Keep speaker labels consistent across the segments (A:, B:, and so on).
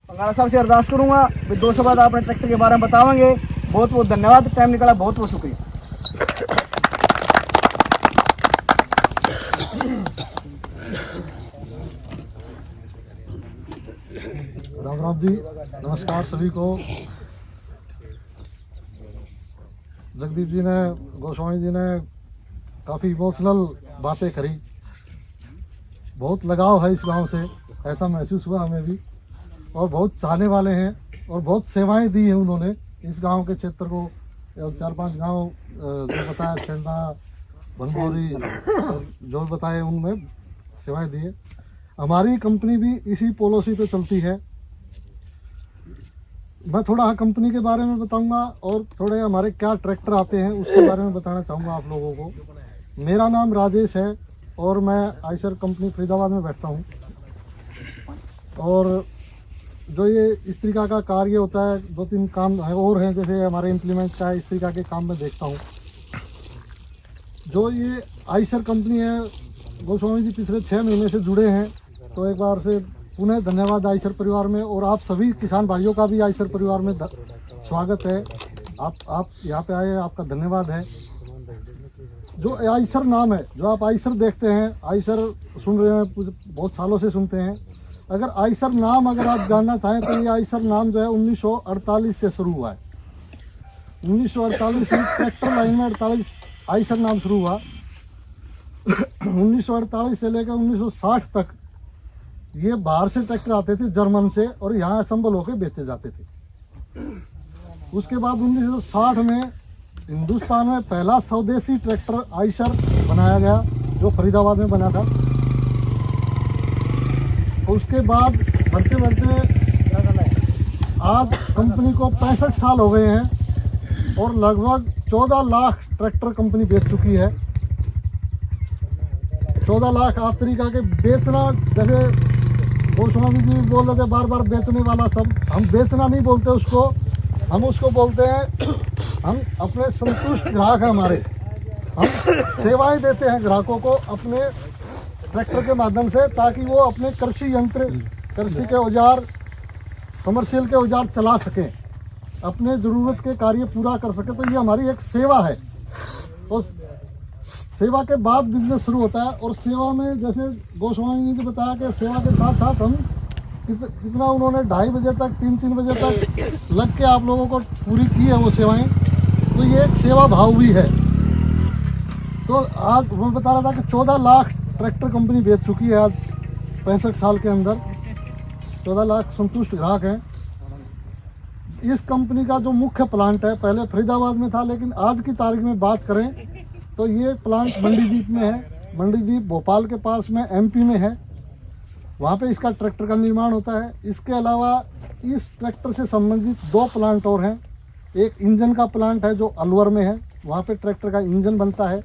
A: पंगाला साहब से अरदास करूंगा, फिर 2 शब्द अपने ट्रैक्टर के बारे में बतावेंगे। बहुत बहुत धन्यवाद, टाइम निकाला, बहुत बहुत शुक्रिया।
B: राम राम जी, नमस्कार सभी को। जगदीप जी ने, गोस्वामी जी ने काफ़ी इमोशनल बातें करी। बहुत लगाव है इस गांव से, ऐसा महसूस हुआ हमें भी। और बहुत चाहने वाले हैं और बहुत सेवाएं दी हैं उन्होंने इस गांव के क्षेत्र को। 4-5 गांव जो बताया, सेंधा, बनभौरी, जो भी बताए उनमें सेवाएं दी है। हमारी कंपनी भी इसी पॉलिसी पे चलती है। मैं थोड़ा कंपनी के बारे में बताऊंगा और थोड़े हमारे क्या ट्रैक्टर आते हैं उसके बारे में बताना चाहूँगा आप लोगों को। मेरा नाम राजेश है और मैं आयशर कंपनी फरीदाबाद में बैठता हूँ। और जो ये इस तरीका का कार्य होता है, 2-3 काम है और हैं, जैसे हमारे इम्प्लीमेंट का इस तरीका के काम में देखता हूँ। जो ये आयशर कंपनी है, गोस्वामी जी पिछले 6 महीने से जुड़े हैं, तो एक बार से पुनः धन्यवाद आयशर परिवार में। और आप सभी किसान भाइयों का भी आयशर परिवार में स्वागत है। आप यहाँ पे आए, आपका धन्यवाद है। जो आयशर नाम है, जो आप आयशर देखते हैं, आयशर सुन रहे हैं, बहुत सालों से सुनते हैं। अगर आयशर नाम अगर आप जानना चाहें तो ये आयशर नाम जो है 1948 से शुरू हुआ है। 1948 में ट्रैक्टर लाइन में 48 आयशर नाम शुरू हुआ। 1948 से लेकर 1960 तक ये बाहर से ट्रैक्टर आते थे जर्मन से, और यहाँ असेंबल होकर बेचे जाते थे। उसके बाद 1960 में हिंदुस्तान में पहला स्वदेशी ट्रैक्टर आयशर बनाया गया, जो फरीदाबाद में बना था। उसके बाद बढ़ते बढ़ते आज कंपनी को 65 साल हो गए हैं और लगभग 14 लाख ट्रैक्टर कंपनी बेच चुकी है। 14 लाख आप तरीका के बेचना, जैसे गोस्वामी जी भी बोल रहे थे बार बार बेचने वाला सब, हम बेचना नहीं बोलते उसको, हम उसको बोलते हैं हम अपने संतुष्ट ग्राहक हैं हमारे। हम सेवाएं देते हैं ग्राहकों को अपने ट्रैक्टर के माध्यम से, ताकि वो अपने कृषि यंत्र, कृषि के औजार, कमर्शियल के औजार चला सकें, अपने ज़रूरत के कार्य पूरा कर सकें। तो ये हमारी एक सेवा है। और सेवा के बाद बिजनेस शुरू होता है। और सेवा में जैसे गोस्वामी जी ने बताया कि सेवा के साथ साथ हम कितना उन्होंने 2:30 बजे तक, 3-3 बजे तक लग के आप लोगों को पूरी की है वो सेवाएं। तो ये एक सेवा भाव भी है। तो आज मैं बता रहा था कि 14 लाख ट्रैक्टर कंपनी बेच चुकी है आज 65 साल के अंदर। 14 लाख संतुष्ट ग्राहक हैं। इस कंपनी का जो मुख्य प्लांट है, पहले फरीदाबाद में था, लेकिन आज की तारीख में बात करें तो ये प्लांट मंडीदीप में है। मंडीदीप भोपाल के पास में एमपी में है। वहाँ पे इसका ट्रैक्टर का निर्माण होता है। इसके अलावा इस ट्रैक्टर से संबंधित 2 प्लांट और हैं। एक इंजन का प्लांट है जो अलवर में है, वहाँ पे ट्रैक्टर का इंजन बनता है।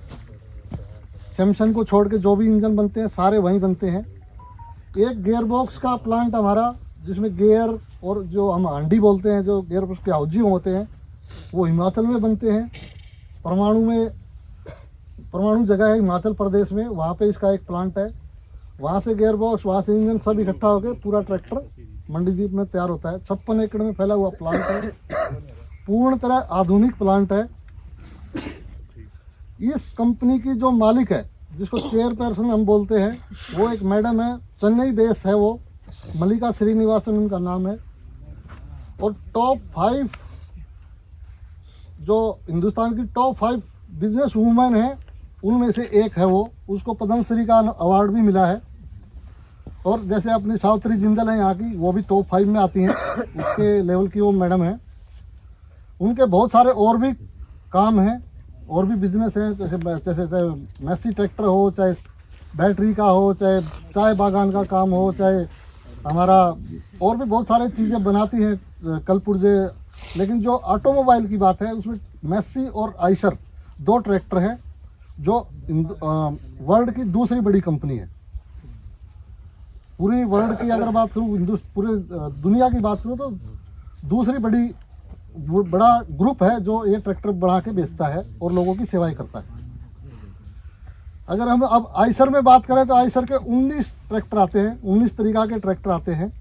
B: सैमसंग को छोड़ के जो भी इंजन बनते हैं सारे वहीं बनते हैं। एक गियर बॉक्स का प्लांट हमारा, जिसमें गियर और जो हम हांडी बोलते हैं, जो गियर बॉक्स के हौजी होते हैं, वो हिमाचल में बनते हैं। परमाणु जगह है हिमाचल प्रदेश में, वहाँ पे इसका एक प्लांट है। वहाँ से गियर बॉक्स, वहाँ से इंजन सब इकट्ठा होकर पूरा ट्रैक्टर मंडीदीप में तैयार होता है। 56 एकड़ में फैला हुआ प्लांट है, पूर्ण तरह आधुनिक प्लांट है। इस कंपनी की जो मालिक है, जिसको चेयरपर्सन हम बोलते हैं, वो एक मैडम है, चेन्नई बेस है वो, मल्लिका श्रीनिवासन उनका नाम है। और टॉप 5 जो हिंदुस्तान की टॉप 5 बिजनेस वूमेन है, उनमें से एक है वो। उसको पद्मश्री का अवार्ड भी मिला है। और जैसे अपनी सावित्री जिंदल है यहाँ की, वो भी टॉप 5 में आती हैं, उसके लेवल की वो मैडम है। उनके बहुत सारे और भी काम हैं और भी बिजनेस हैं, जैसे मैसी ट्रैक्टर हो, चाहे बैटरी का हो, चाहे चाय बागान का काम हो, चाहे हमारा और भी बहुत सारी चीज़ें बनाती हैं कलपुर्जे। लेकिन जो ऑटोमोबाइल की बात है, उसमें मैसी और आयशर 2 ट्रैक्टर हैं, जो वर्ल्ड की दूसरी बड़ी कंपनी है। पूरी वर्ल्ड की अगर बात करूँ, पूरे दुनिया की बात करूँ, तो दूसरी बड़ा ग्रुप है जो ये ट्रैक्टर बना के बेचता है और लोगों की सेवाएं करता है। अगर हम अब आयशर में बात करें तो आयशर के 19 ट्रैक्टर आते हैं, 19 तरीका के ट्रैक्टर आते हैं।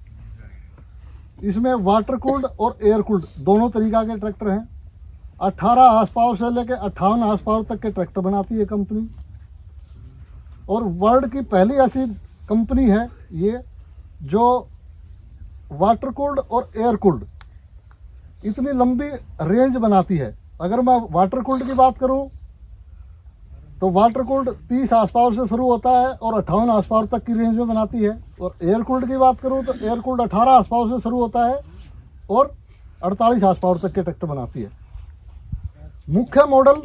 B: इसमें वाटर कूल्ड और एयर कूल्ड दोनों तरीका के ट्रैक्टर हैं। 18 हार्स पावर से लेकर 58 हार्स पावर तक के ट्रैक्टर बनाती है कंपनी, और वर्ल्ड की पहली ऐसी कंपनी है ये जो वाटर कूल्ड और एयर कूल्ड इतनी लंबी रेंज बनाती है। अगर मैं वाटर कूल्ड की बात करूं तो वाटर कूल्ड 30 हार्स पावर से शुरू होता है और 58 हार्स पावर तक की रेंज में बनाती है, और एयर कूल्ड की बात करूं तो एयर कूल्ड 18 हार्स पावर से शुरू होता है और 48 हार्स पावर तक के ट्रैक्टर बनाती है। मुख्य मॉडल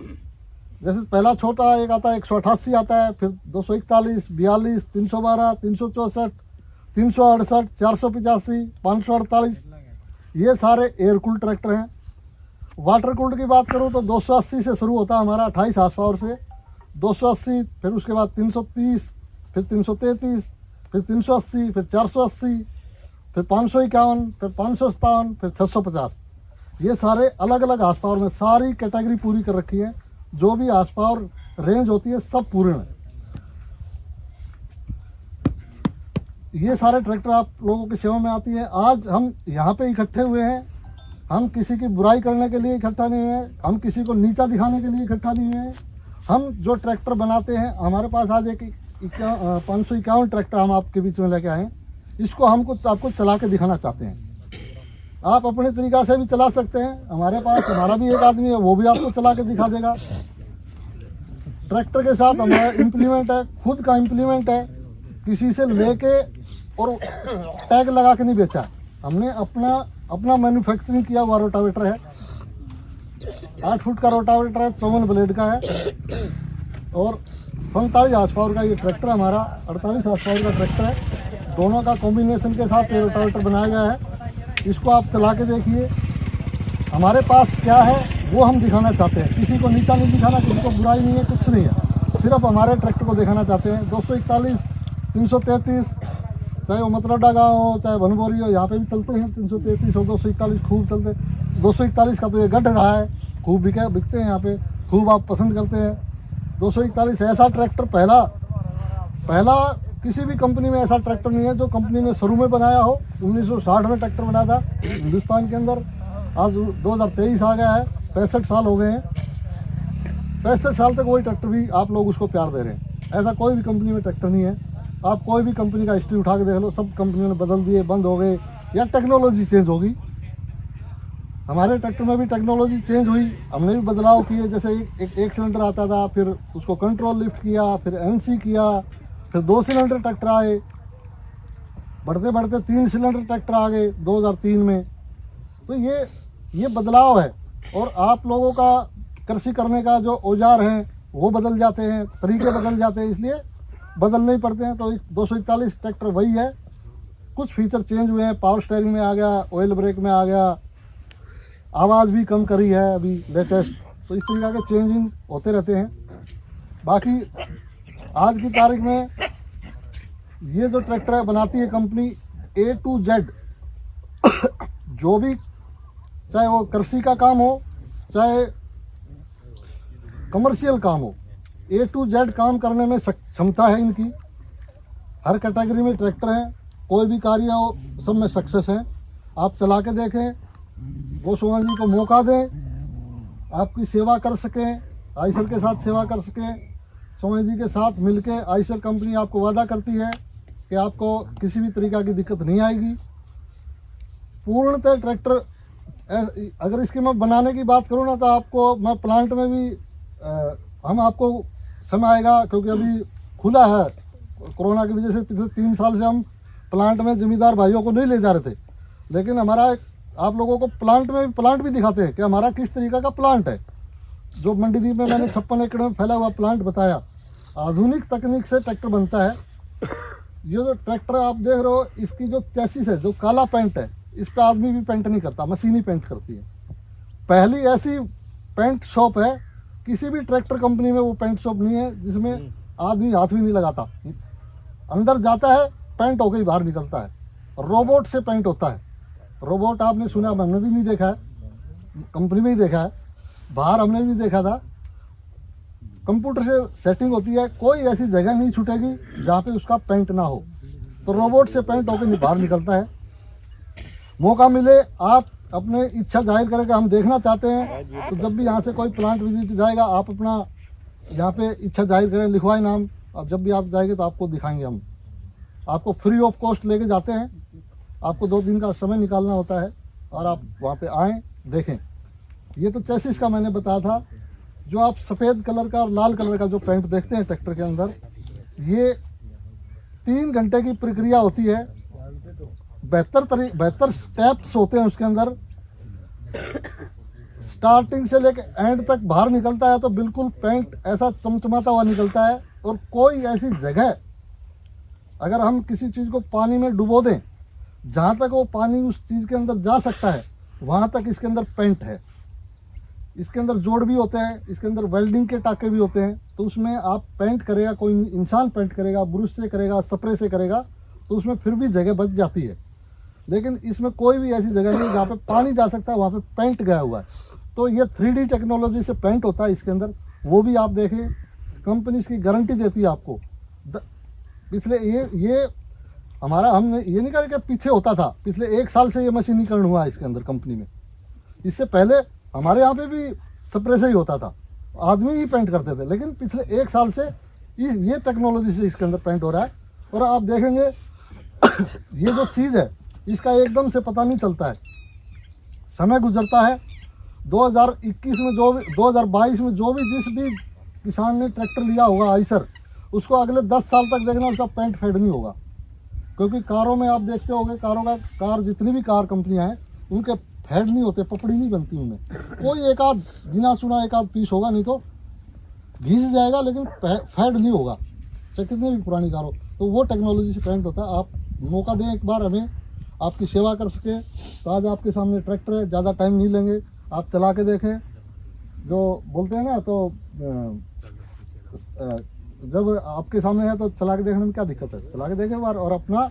B: जैसे पहला छोटा एक आता है 188 आता है, फिर 241, 42, 312, 364, 368, 485, 548, ये सारे एयर कूल्ड ट्रैक्टर हैं। वाटर कूल्ड की बात करूं तो 280 से शुरू होता है हमारा 28 हार्स पावर से, 280, फिर उसके बाद 330, फिर 333, फिर 380, फिर 480, फिर 551, फिर 557, फिर 650। ये सारे अलग अलग हार्स पावर में सारी कैटेगरी पूरी कर रखी है। जो भी हार्स पावर रेंज होती है सब पूर्ण है। ये सारे ट्रैक्टर आप लोगों की सेवा में आती है। आज हम यहाँ पे इकट्ठे हुए हैं, हम किसी की बुराई करने के लिए इकट्ठा नहीं हुए, हम किसी को नीचा दिखाने के लिए इकट्ठा नहीं हुए। हम जो ट्रैक्टर बनाते हैं, हमारे पास आज एक 551 ट्रैक्टर हम आपके बीच में लेके आए हैं। इसको हमको आपको चला के दिखाना चाहते हैं। आप अपने तरीका से भी चला सकते हैं। हमारे पास हमारा भी एक आदमी है, वो भी आपको चला के दिखा देगा। ट्रैक्टर के साथ हमारा इम्प्लीमेंट है, खुद का इम्प्लीमेंट है, किसी से लेके और टैग लगा के नहीं बेचा। हमने अपना मैन्युफैक्चरिंग किया हुआ रोटावेटर है। 8 फुट का रोटावेटर है, 54 ब्लेड का है, और 47 हार्स पावर का ये ट्रैक्टर हमारा 48 हार्स पावर का ट्रैक्टर है। दोनों का कॉम्बिनेशन के साथ ये रोटावेटर बनाया गया है। इसको आप चला के देखिए। हमारे पास क्या है वो हम दिखाना चाहते हैं। किसी को नीचा नहीं दिखाना, किसी को बुराई नहीं है, कुछ नहीं है, सिर्फ हमारे ट्रैक्टर को दिखाना चाहते हैं। 241, 333, चाहे वो मतलडा गाँव हो, चाहे बनबोरी हो, यहाँ पे भी चलते हैं 333 और 241 खूब चलते हैं। 241 का तो ये गढ़ रहा है, खूब बिकते हैं यहाँ पे, खूब आप पसंद करते हैं। 241 ऐसा ट्रैक्टर पहला किसी भी कंपनी में ऐसा ट्रैक्टर नहीं है जो कंपनी ने शुरू में बनाया हो। 1960 में ट्रैक्टर बनाया था हिंदुस्तान के अंदर। आज 2023 आ गया है, 65 साल हो गए हैं। 65 साल तक वही ट्रैक्टर भी आप लोग उसको प्यार दे रहे हैं। ऐसा कोई भी कंपनी में ट्रैक्टर नहीं है। आप कोई भी कंपनी का हिस्ट्री उठा के देख लो, सब कंपनियों ने बदल दिए, बंद हो गए, या टेक्नोलॉजी चेंज होगी। हमारे ट्रैक्टर में भी टेक्नोलॉजी चेंज हुई, हमने भी बदलाव किए। जैसे एक सिलेंडर आता था, फिर उसको कंट्रोल लिफ्ट किया, फिर एनसी किया, फिर 2 सिलेंडर ट्रैक्टर आए, बढ़ते बढ़ते 3 सिलेंडर ट्रैक्टर आ गए 2003 में। तो ये बदलाव है। और आप लोगों का कृषि करने का जो औजार हैं वो बदल जाते हैं, तरीके बदल जाते हैं, इसलिए बदलने ही पड़ते हैं। तो 241 ट्रैक्टर वही है, कुछ फीचर चेंज हुए हैं। पावर स्टीयरिंग में आ गया, ऑयल ब्रेक में आ गया, आवाज़ भी कम करी है अभी लेटेस्ट। तो इस तरीके के चेंजिंग होते रहते हैं। बाकी आज की तारीख में ये जो ट्रैक्टर है बनाती है कंपनी A to Z। जो भी, चाहे वो कृषि का काम हो, चाहे कमर्शियल काम हो, A to Z काम करने में क्षमता है इनकी। हर कैटेगरी में ट्रैक्टर हैं, कोई भी कार्य हो सब में सक्सेस है। आप चला के देखें, गोस्वामी जी को मौका दें, आपकी सेवा कर सकें, आइसर के साथ सेवा कर सकें। स्वामी जी के साथ मिलके आइसर कंपनी आपको वादा करती है कि आपको किसी भी तरीका की दिक्कत नहीं आएगी। पूर्णतः ट्रैक्टर, अगर इसकी मैं बनाने की बात करूँ ना तो आपको मैं प्लांट में भी हम आपको समय आएगा, क्योंकि अभी खुला है। कोरोना की वजह से पिछले 3 साल से हम प्लांट में जिम्मेदार भाइयों को नहीं ले जा रहे थे, लेकिन हमारा आप लोगों को प्लांट भी दिखाते हैं कि हमारा किस तरीका का प्लांट है। जो मंडीदीप में मैंने 56 एकड़ में फैला हुआ प्लांट बताया, आधुनिक तकनीक से ट्रैक्टर बनता है। ये जो ट्रैक्टर आप देख रहे हो, इसकी जो चैसिस है, जो काला पेंट है, इस पे आदमी भी पेंट नहीं करता, मशीन ही पेंट करती है। पहली ऐसी पेंट शॉप है, किसी भी ट्रैक्टर कंपनी में वो पेंट शॉप नहीं है जिसमें आदमी हाथ भी नहीं लगाता। अंदर जाता है, पेंट होकर ही बाहर निकलता है। रोबोट से पेंट होता है। रोबोट आपने सुना, हमने भी नहीं देखा है, कंपनी में ही देखा है, बाहर हमने भी देखा था। कंप्यूटर से सेटिंग होती है, कोई ऐसी जगह नहीं छूटेगी जहाँ पे उसका पेंट ना हो। तो रोबोट से पेंट होकर बाहर निकलता है। मौका मिले आप अपने इच्छा जाहिर करें कि हम देखना चाहते हैं, तो जब भी यहाँ से कोई प्लांट विजिट जाएगा आप अपना यहाँ पे इच्छा जाहिर करें, लिखवाएं नाम, और जब भी आप जाएंगे तो आपको दिखाएंगे। हम आपको फ्री ऑफ कॉस्ट लेके जाते हैं, आपको 2 दिन का समय निकालना होता है और आप वहाँ पे आएँ देखें। ये तो चेसिस का मैंने बताया था। जो आप सफ़ेद कलर का और लाल कलर का जो पेंट देखते हैं ट्रैक्टर के अंदर, ये 3 घंटे की प्रक्रिया होती है। 72 स्टेप्स होते हैं उसके अंदर। स्टार्टिंग से लेकर एंड तक बाहर निकलता है तो बिल्कुल पेंट ऐसा चमचमाता हुआ निकलता है। और कोई ऐसी जगह अगर हम किसी चीज़ को पानी में डुबो दें, जहाँ तक वो पानी उस चीज़ के अंदर जा सकता है वहाँ तक इसके अंदर पेंट है। इसके अंदर जोड़ भी होते हैं, इसके अंदर वेल्डिंग के टाके भी होते हैं। तो उसमें आप पेंट करेगा, कोई इंसान पेंट करेगा, ब्रश से करेगा, स्प्रे से करेगा, तो उसमें फिर भी जगह बच जाती है। लेकिन इसमें कोई भी ऐसी जगह नहीं है जहाँ पे पानी जा सकता है, वहाँ पे पेंट गया हुआ है। तो ये 3D टेक्नोलॉजी से पेंट होता है इसके अंदर, वो भी आप देखें। कंपनी इसकी गारंटी देती है आपको। पिछले ये हमारा, हमने ये नहीं कहा कि पीछे होता था, पिछले 1 साल से ये मशीनीकरण हुआ है इसके अंदर कंपनी में। इससे पहले हमारे यहाँ पे भी स्प्रे से ही होता था, आदमी ही पेंट करते थे। लेकिन पिछले 1 साल से ये टेक्नोलॉजी से इसके अंदर पेंट हो रहा है। और आप देखेंगे ये जो चीज़ है इसका एकदम से पता नहीं चलता है, समय गुजरता है। 2021 में 2022 में जो भी जिस भी किसान ने ट्रैक्टर लिया होगा आइसर, उसको अगले 10 साल तक देखना उसका पेंट फेड नहीं होगा। क्योंकि कारों में आप देखते होंगे, कार जितनी भी कार कंपनियां हैं उनके फेड नहीं होते, पपड़ी नहीं बनती उनमें। कोई एक आध गिना चुना एक आध पीस होगा, नहीं तो घिस जाएगा, लेकिन फेड नहीं होगा, चाहे कितनी भी पुरानी कार हो। तो वो टेक्नोलॉजी से पेंट होता है। आप मौका दें एक बार हमें, आपकी सेवा कर सके। तो आज आपके सामने ट्रैक्टर है, ज़्यादा टाइम नहीं लेंगे, आप चला के देखें। जो बोलते हैं ना, तो जब आपके सामने है तो चला के देखने में क्या दिक्कत है, चला के देखें एक बार। और अपना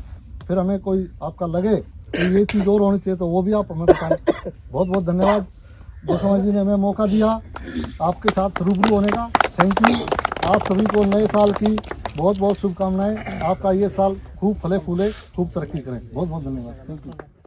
B: फिर हमें कोई आपका लगे तो ये चीज़ और होनी चाहिए तो वो भी आप हमें बताएं। बहुत बहुत धन्यवाद गोस्वामी जी ने हमें मौका दिया आपके साथ रूबरू होने का। Thank you. आप सभी को नए साल की बहुत बहुत शुभकामनाएं। आपका ये साल खूब फले फूले, खूब तरक्की करें। बहुत बहुत धन्यवाद। Thank you.